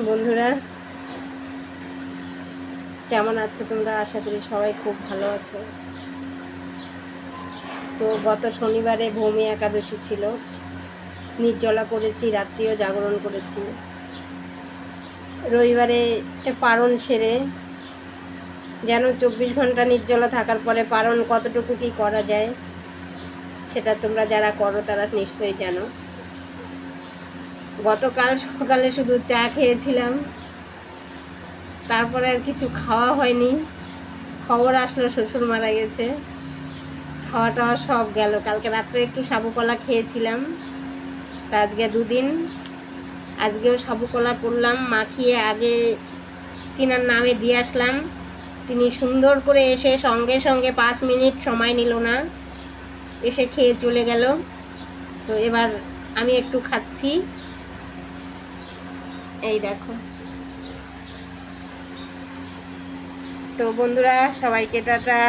বন্ধুরা, কেমন আছো তোমরা? আশা করি সবাই খুব ভালো আছো। তো গত শনিবারে ভৌমি একাদশী ছিল, নির্জলা করেছি, রাত্রিও জাগরণ করেছি। রবিবারে পারণ সেরে, যেন 24 ঘন্টা নির্জলা থাকার পরে পারণ কতটুকু কি করা যায় সেটা তোমরা যারা করো তারা নিশ্চয়ই জানো। গতকাল সকালে শুধু চা খেয়েছিলাম, তারপরে আর কিছু খাওয়া হয়নি। খবর আসলো শ্বশুর মারা গেছে, খাওয়া টাওয়া সব গেল। কালকে রাত্রে একটু সাবু কলা খেয়েছিলাম, তা আজকে দুদিন, আজকেও সাবু কলা করলাম, মাখিয়ে আগে তিনার নামে দিয়ে আসলাম। তিনি সুন্দর করে এসে সঙ্গে সঙ্গে 5 মিনিট সময় নিল না, এসে খেয়ে চলে গেল। তো এবার আমি একটু খাচ্ছি, এই দেখো। তো বন্ধুরা, সবাইকে টাটা।